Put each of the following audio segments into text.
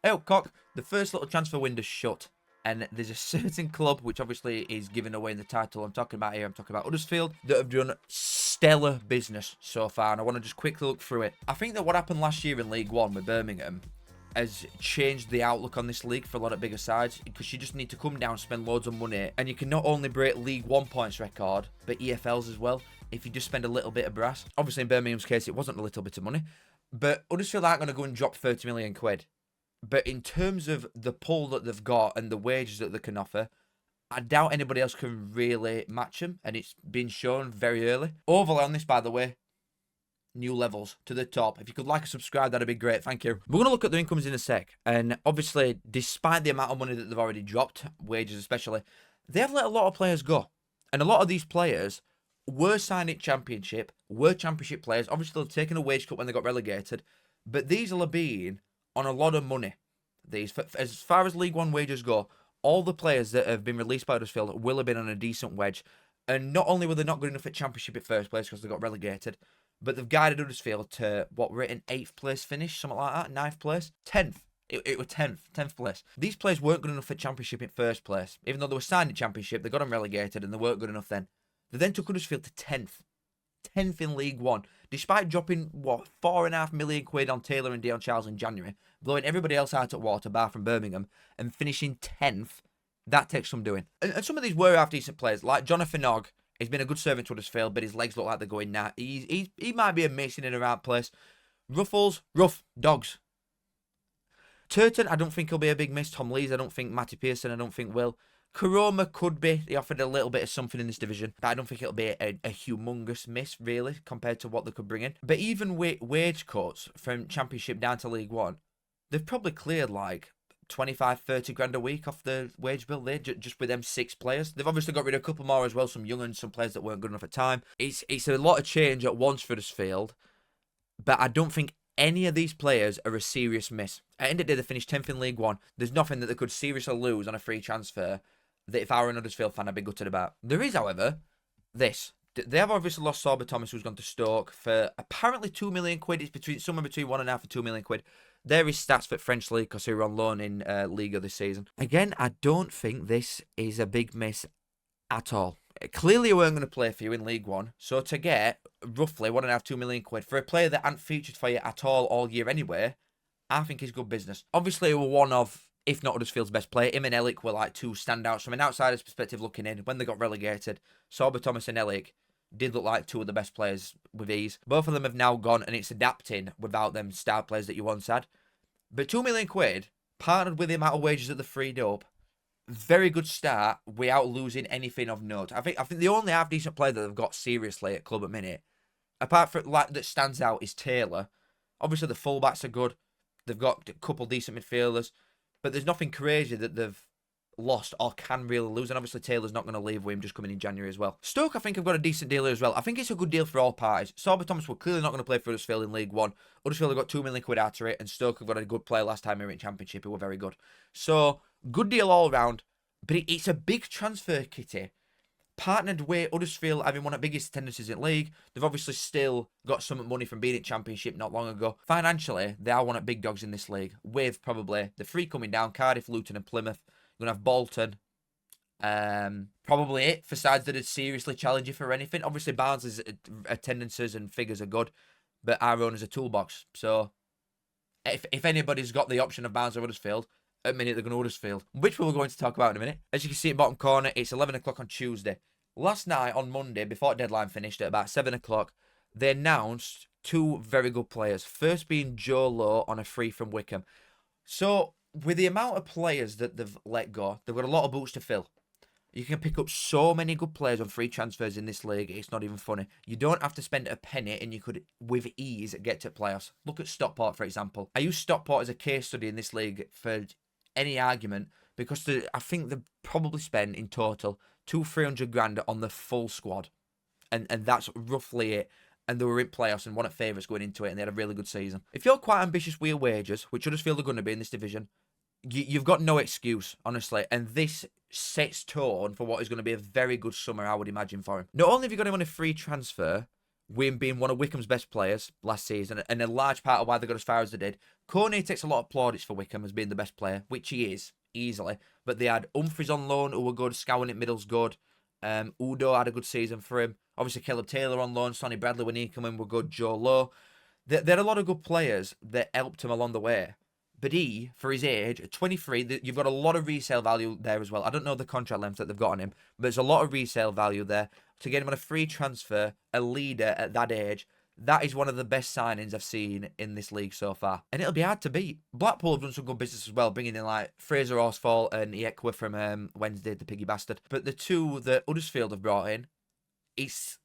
Eyup Cock, the first little transfer window shut. And there's a certain club, which obviously is giving away in the title I'm talking about here. I'm talking about Huddersfield, that have done stellar business so far. And I want to just quickly look through it. I think that what happened last year in League One with Birmingham has changed the outlook on this league for a lot of bigger sides, because you just need to come down, spend loads of money, and you can not only break League One points record, but EFLs as well, if you just spend a little bit of brass. Obviously, in Birmingham's case, it wasn't a little bit of money, but Huddersfield aren't going to go and drop 30 million quid. But in terms of the pull that they've got and the wages that they can offer, I doubt anybody else can really match them, and it's been shown very early. Overlay on this, by the way, new levels to the top. If you could like and subscribe, that'd be great. Thank you. We're going to look at their incomes in a sec. And obviously, despite the amount of money that they've already dropped, wages especially, they have let a lot of players go. And a lot of these players were signed at Championship, were Championship players. Obviously, they've taken a wage cut when they got relegated. But these will have been on a lot of money. These, as far as League One wages go, all the players that have been released by Huddersfield will have been on a decent wage. And not only were they not good enough at Championship at first place because they got relegated, but they've guided Huddersfield to, what, we're at an 8th place finish, something like that, 9th place? 10th. It was 10th place. These players weren't good enough at Championship in first place. Even though they were signed at Championship, they got them relegated and they weren't good enough then. They then took Huddersfield to 10th. 10th in League One. Despite dropping, what, £4.5 million quid on Taylor and Dion Charles in January, blowing everybody else out at water, bar from Birmingham, and finishing 10th, that takes some doing. And some of these were half-decent players, like Jonathan Ogg. He's been a good servant to Huddersfield, but his legs look like they're going now. He might be a mason in a right place. Ruffles, rough dogs. Turton, I don't think he'll be a big miss. Tom Lees, I don't think. Matty Pearson, I don't think will. Karoma could be. He offered a little bit of something in this division, but I don't think it'll be a humongous miss, really, compared to what they could bring in. But even with wage cuts from Championship down to League One, they've probably cleared like 25, 30 grand a week off the wage bill there, just with them 6 players. They've obviously got rid of a couple more as well, some young and some players that weren't good enough at time. It's a lot of change at once for Huddersfield, but I don't think any of these players are a serious miss. At the end of the day, they finished 10th in League One. There's nothing that they could seriously lose on a free transfer that if I were an Huddersfield fan, I'd be gutted about. There is, however, this. They have obviously lost Sorba Thomas, who's gone to Stoke for apparently 2 million quid. It's somewhere between 1.5 and 2 million quid. There is stats for French League because they were on loan in Liga this season. Again, I don't think this is a big miss at all. Clearly, you weren't going to play for you in League One, so to get roughly 1.5, 2 million quid for a player that hadn't featured for you at all year anyway, I think is good business. Obviously, we're one of, if not Huddersfield's best player. Him and Elic were like 2 standouts from an outsider's perspective looking in. When they got relegated, Sorba Thomas and Elic did look like 2 of the best players with ease. Both of them have now gone, and it's adapting without them star players that you once had. But 2 million quid, partnered with the amount of wages that they freed up, very good start without losing anything of note. I think the only half-decent player that they've got seriously at club at minute, apart from like that stands out, is Taylor. Obviously, the fullbacks are good. They've got a couple decent midfielders, but there's nothing crazy that they've lost or can really lose. And obviously, Taylor's not going to leave with him just coming in January as well. Stoke, I think, have got a decent deal here as well. I think it's a good deal for all parties. Sorba Thomas were clearly not going to play for Huddersfield in League One. Huddersfield have got 2 million quid out of it, and Stoke have got a good player last time they were in Championship who were very good. So, good deal all round. But it's a big transfer, Kitty. Partnered with Huddersfield having one of the biggest tendencies in league. They've obviously still got some money from being at Championship not long ago. Financially, they are one of the big dogs in this league, with probably the 3 coming down: Cardiff, Luton and Plymouth. You're going to have Bolton. Probably it for sides that are seriously challenging for anything. Obviously, Barnes' attendances and figures are good, but our own is a toolbox. So, if anybody's got the option of Barnes or Huddersfield, at a minute they're going to Huddersfield, which we're going to talk about in a minute. As you can see in bottom corner, it's 11 o'clock on Tuesday. Last night on Monday, before deadline finished at about 7 o'clock, they announced 2 very good players. First being Joe Lowe on a free from Wickham. So, with the amount of players that they've let go, they've got a lot of boots to fill. You can pick up so many good players on free transfers in this league, it's not even funny. You don't have to spend a penny and you could, with ease, get to playoffs. Look at Stockport, for example. I use Stockport as a case study in this league for any argument, because I think they've probably spent in total 200-300 grand on the full squad. And that's roughly it. And they were in playoffs and one of favourites going into it, and they had a really good season. If you're quite ambitious with your wages, which I just feel they're going to be in this division, you've got no excuse, honestly. And this sets tone for what is going to be a very good summer, I would imagine, for him. Not only have you got him on a free transfer, Wim being one of Wycombe's best players last season, and a large part of why they got as far as they did. Coney takes a lot of plaudits for Wycombe as being the best player, which he is, easily. But they had Humphries on loan, who were good. Scowen at middle's good. Udo had a good season for him. Obviously, Caleb Taylor on loan. Sonny Bradley, when he came in, were good. Joe Lowe. They had a lot of good players that helped him along the way. But he, for his age, at 23, you've got a lot of resale value there as well. I don't know the contract length that they've got on him, but there's a lot of resale value there. To get him on a free transfer, a leader at that age, that is one of the best signings I've seen in this league so far. And it'll be hard to beat. Blackpool have done some good business as well, bringing in like Fraser Horsfall and Eyup from Wednesday, the piggy bastard. But the two that Huddersfield have brought in, it's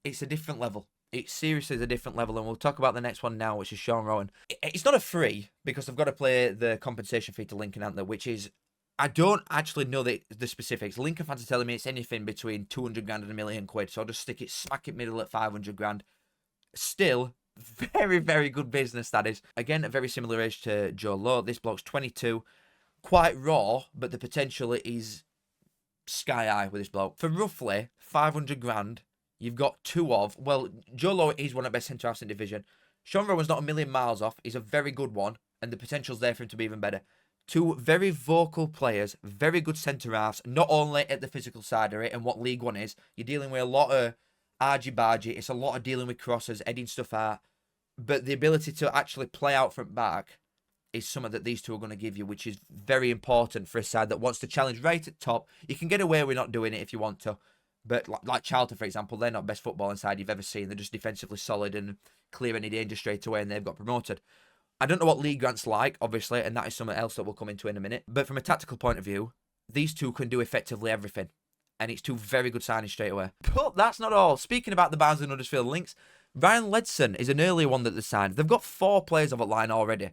a different level. It seriously is a different level, and we'll talk about the next one now, which is Sean Rowan. It's not a free, because I've got to play the compensation fee to Lincoln Antler, which is, I don't actually know the specifics. Lincoln fans are telling me it's anything between 200 grand and £1 million, so I'll just stick it smack in middle at 500 grand. Still, very, very good business, that is. Again, a very similar age to Joe Lowe. This bloke's 22, quite raw, but the potential is sky high with this bloke. For roughly 500 grand, you've got two of, well, Joe Lowe is one of the best centre-halves in division. Sean Rowan's not a million miles off. He's a very good one, and the potential's there for him to be even better. Two very vocal players, very good centre-halves, not only at the physical side of it and what League One is. You're dealing with a lot of argy-bargy. It's a lot of dealing with crosses, heading stuff out. But the ability to actually play out from back is something that these two are going to give you, which is very important for a side that wants to challenge right at top. You can get away with not doing it if you want to. But like Charlton, for example, they're not best footballing side you've ever seen. They're just defensively solid and clear any danger straight away, and they've got promoted. I don't know what Lee Grant's like, obviously, and that is something else that we'll come into in a minute. But from a tactical point of view, these two can do effectively everything. And it's two very good signings straight away. But that's not all. Speaking about the Barnsley and Huddersfield links, Ryan Ledson is an earlier one that they signed. They've got 4 players of a line already.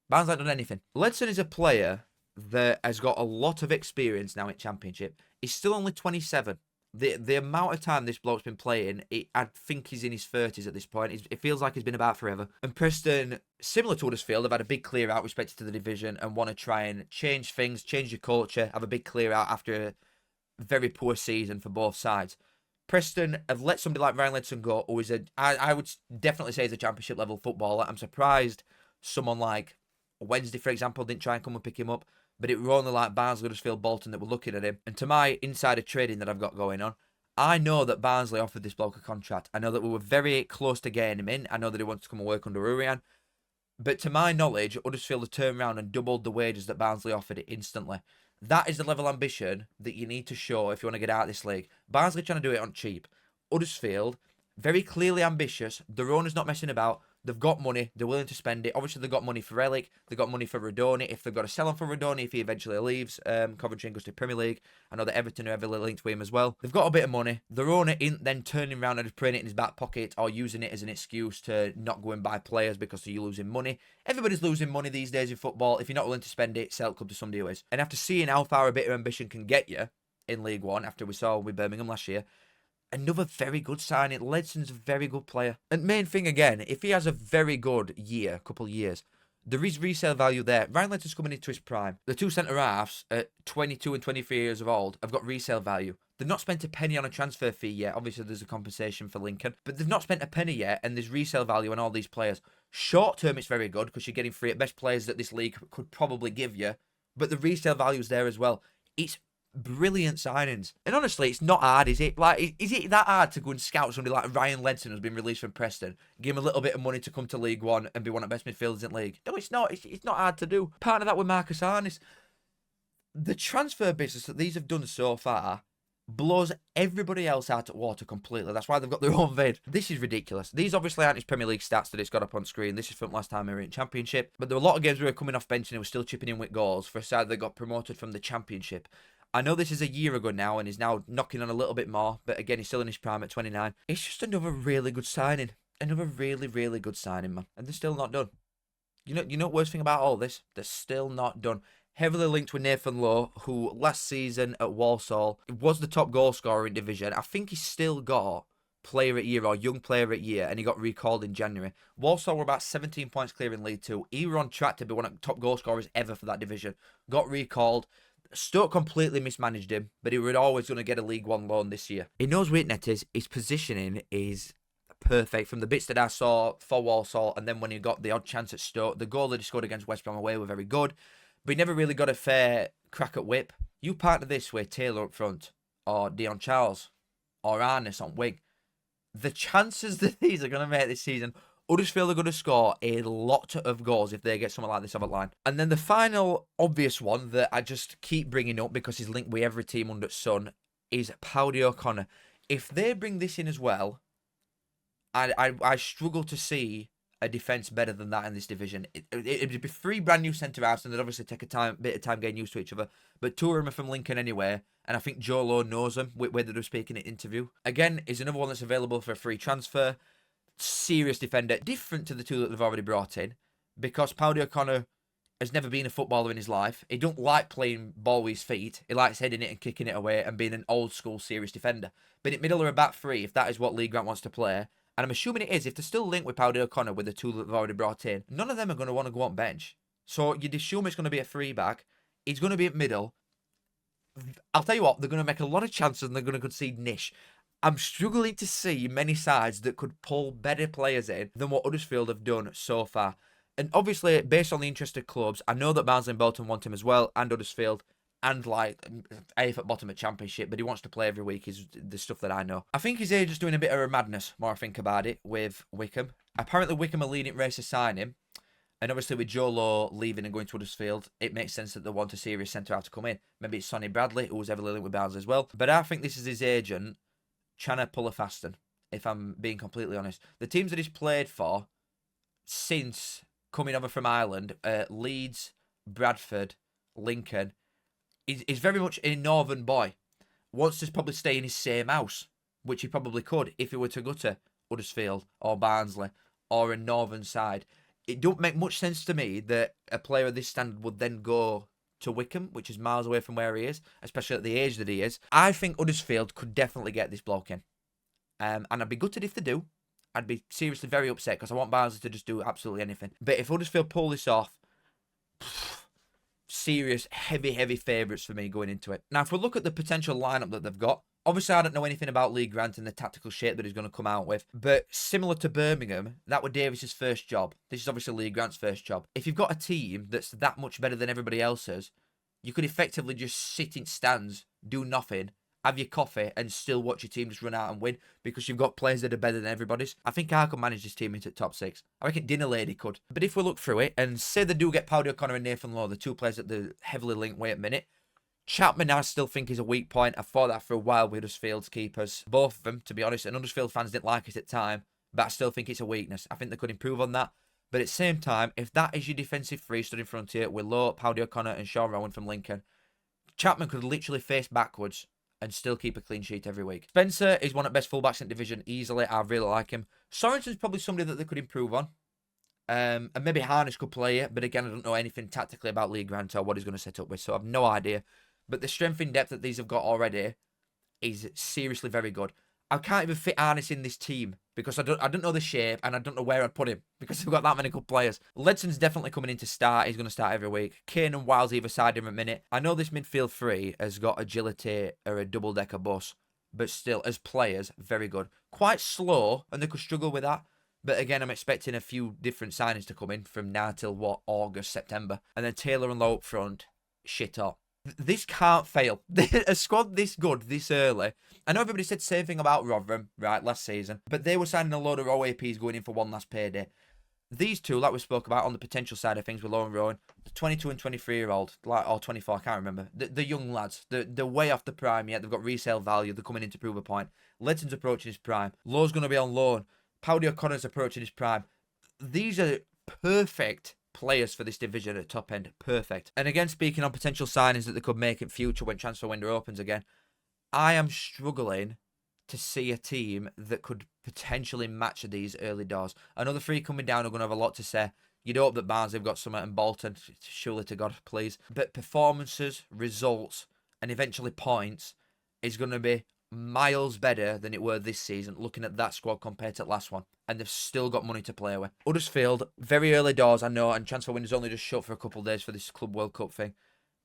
Barnsley haven't done anything. Ledson is a player that has got a lot of experience now in Championship. He's still only 27. The amount of time this bloke's been playing, I think he's in his 30s at this point. It feels like he's been about forever. And Preston, similar to Huddersfield, have had a big clear out respected to the division and want to try and change things, change your culture, have a big clear out after a very poor season for both sides. Preston have let somebody like Ryan Ledson go, who is I would definitely say is a Championship level footballer. I'm surprised someone like Wednesday, for example, didn't try and come and pick him up. But it were only like Barnsley, Huddersfield, Bolton that were looking at him. And to my insider trading that I've got going on, I know that Barnsley offered this bloke a contract. I know that we were very close to getting him in. I know that he wants to come and work under Urian. But to my knowledge, Huddersfield have turned around and doubled the wages that Barnsley offered it instantly. That is the level of ambition that you need to show if you want to get out of this league. Barnsley trying to do it on cheap. Huddersfield, very clearly ambitious. Their owner's not messing about. They've got money. They're willing to spend it. Obviously, they've got money for Relic. They've got money for Radoni. If they've got to sell him for Radoni, if he eventually leaves Coventry and goes to Premier League. I know that Everton are heavily linked with him as well. They've got a bit of money. Their owner isn't then turning around and just putting it in his back pocket or using it as an excuse to not go and buy players because you're losing money. Everybody's losing money these days in football. If you're not willing to spend it, sell it club to somebody who is. And after seeing how far a bit of ambition can get you in League One, after we saw with Birmingham last year, another very good signing. Ledson's a very good player. And main thing again, if he has a very good year, couple of years, there is resale value there. Ryan Ledson's coming into his prime. The two centre-halves at 22 and 23 years of old have got resale value. They've not spent a penny on a transfer fee yet. Obviously, there's a compensation for Lincoln. But they've not spent a penny yet, and there's resale value on all these players. Short term, it's very good because you're getting free at best players that this league could probably give you. But the resale value is there as well. It's brilliant signings. And honestly, it's not hard, is it? Like, is it that hard to go and scout somebody like Ryan Ledson who's been released from Preston, give him a little bit of money to come to League One and be one of the best midfielders in the league? No, it's not. It's not hard to do. Part of that with Marcus Harness. The transfer business that these have done so far blows everybody else out of water completely. That's why they've got their own vid. This is ridiculous. These obviously aren't his Premier League stats that it's got up on screen. This is from last time we were in Championship. But there were a lot of games where we were coming off bench and he was still chipping in with goals for a side that got promoted from the Championship. I know this is a year ago now and he's now knocking on a little bit more, but again, he's still in his prime at 29. It's just another really good signing. Another really, really good signing, man. And they're still not done. You know what worst thing about all this? They're still not done. Heavily linked with Nathan Lowe, who last season at Walsall was the top goal scorer in division. I think he's still got player at year or young player at year, and he got recalled in January. Walsall were about 17 points clear in League Two. He were on track to be one of the top goal scorers ever for that division. Got recalled. Stoke completely mismanaged him, but he was always going to get a League One loan this year. He knows weakness. His positioning is perfect. From the bits that I saw for Walsall, and then when he got the odd chance at Stoke, the goal that he scored against West Brom away were very good, but he never really got a fair crack at whip. You partner this with Taylor up front, or Dion Charles, or Arnes on wing. The chances that these are going to make this season, Huddersfield are going to score a lot of goals if they get someone like this over the line. And then the final obvious one that I just keep bringing up because he's linked with every team under the sun is Pio Connor. If they bring this in as well, I struggle to see a defence better than that in this division. It'd be 3 brand new centre-halves, and they'd obviously take a bit of time getting used to each other. But 2 of them are from Lincoln anyway, and I think Joe Lowe knows them, whether they're speaking in an interview. Again, is another one that's available for a free transfer. Serious defender, different to the 2 that they've already brought in, because Pio Connor has never been a footballer in his life. He don't like playing ball with his feet. He likes heading it and kicking it away and being an old-school serious defender. But in middle or a back 3, if that is what Lee Grant wants to play, and I'm assuming it is, if they're still linked with Pio Connor with the 2 that they've already brought in, none of them are going to want to go on bench. So you'd assume it's going to be a 3-back. He's going to be at middle. I'll tell you what, they're going to make a lot of chances and they're going to concede niche. I'm struggling to see many sides that could pull better players in than what Huddersfield have done so far. And obviously, based on the interested clubs, I know that Barnsley and Bolton want him as well, and Huddersfield, and like Eyup at bottom of Championship, but he wants to play every week is the stuff that I know. I think his agent's doing a bit of a madness, more I think about it, with Wickham. Apparently Wickham are leading race to sign him, and obviously with Joe Lowe leaving and going to Huddersfield, it makes sense that they want a serious centre-half to come in. Maybe it's Sonny Bradley, who was heavily linked with Barnsley as well. But I think this is his agent trying to pull a fast one, if I'm being completely honest. The teams that he's played for since coming over from Ireland, Leeds, Bradford, Lincoln, he's very much a northern boy. Wants to probably stay in his same house, which he probably could if he were to go to Huddersfield or Barnsley or a northern side. It don't make much sense to me that a player of this standard would then go to Wickham, which is miles away from where he is, especially at the age that he is. I think Huddersfield could definitely get this bloke in. And I'd be gutted if they do. I'd be seriously very upset because I want Barnsley to just do absolutely anything. But if Huddersfield pull this off, serious, heavy favourites for me going into it. Now, if we look at the potential lineup that they've got, obviously I don't know anything about Lee Grant and the tactical shape that he's going to come out with, but similar to Birmingham, that was Davis's first job. This is obviously Lee Grant's first job. If you've got a team that's that much better than everybody else's, you could effectively just sit in stands, do nothing, have your coffee, and still watch your team just run out and win because you've got players that are better than everybody's. I think I could manage this team into top 6. I reckon Dinner Lady could. But if we look through it and say they do get Pio Connor and Nathan Lowe, the 2 players that they're heavily linked with at the minute, Chapman I still think is a weak point. I thought that for a while with Huddersfield's keepers. Both of them, to be honest, and Huddersfield fans didn't like it at the time, but I still think it's a weakness. I think they could improve on that. But at the same time, if that is your defensive 3 stood in front of you with Lowe, Pio Connor and Sean Rowan from Lincoln, Chapman could literally face backwards and still keep a clean sheet every week. Spencer is one of the best fullbacks in the division easily. I really like him. Sorensen's probably somebody that they could improve on. And maybe Harness could play it, but again, I don't know anything tactically about Lee Grant or what he's going to set up with, so I have no idea. But the strength in depth that these have got already is seriously very good. I can't even fit Arnis in this team because I don't know the shape and I don't know where I'd put him because they've got that many good players. Ledson's definitely coming in to start. He's going to start every week. Kane and Wiles either side him a minute. I know this midfield 3 has got agility or a double-decker bus, but still, as players, very good. Quite slow, and they could struggle with that. But again, I'm expecting a few different signings to come in from now till, August, September. And then Taylor and Lowe up front, shit up. This can't fail. A squad this good, this early. I know everybody said the same thing about Rotherham, right, last season. But they were signing a load of OAPs going in for one last payday. These 2, like we spoke about on the potential side of things with Lauren Rowan, the 22 and 23-year-old, or 24, I can't remember. The young lads, they're way off the prime yet. They've got resale value. They're coming in to prove a point. Ledson's approaching his prime. Lowe's going to be on loan. Pio Connor's approaching his prime. These are perfect players for this division at top end. Perfect. And again, speaking on potential signings that they could make in future when transfer window opens again, I am struggling to see a team that could potentially match these early doors. I know the 3 coming down are going to have a lot to say. You'd hope that Barnsley have got something and Bolton, surely to God, please. But performances, results, and eventually points is going to be miles better than it were this season, looking at that squad compared to the last one. And they've still got money to play with. Huddersfield, very early doors, I know, and transfer window's only just shut for a couple of days for this Club World Cup thing.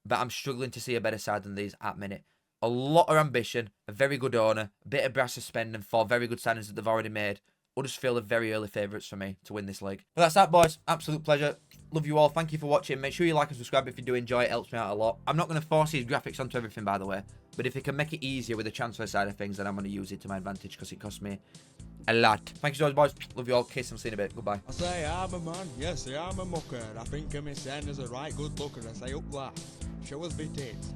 But I'm struggling to see a better side than these at minute. A lot of ambition, a very good owner, a bit of brass to spend, and 4 very good signings that they've already made. Huddersfield are very early favourites for me to win this league. But that's that, boys. Absolute pleasure. Love you all. Thank you for watching. Make sure you like and subscribe if you do enjoy it. It helps me out a lot. I'm not going to force these graphics onto everything, by the way. But if it can make it easier with the transfer side of things, then I'm going to use it to my advantage because it costs me a lot. Thank you so much, boys. Love you all. Kiss and see you in a bit. Goodbye. I say I'm a man, yes, I'm a mucker. I think of me saying is a right good looker. I say up that. Show us me tits.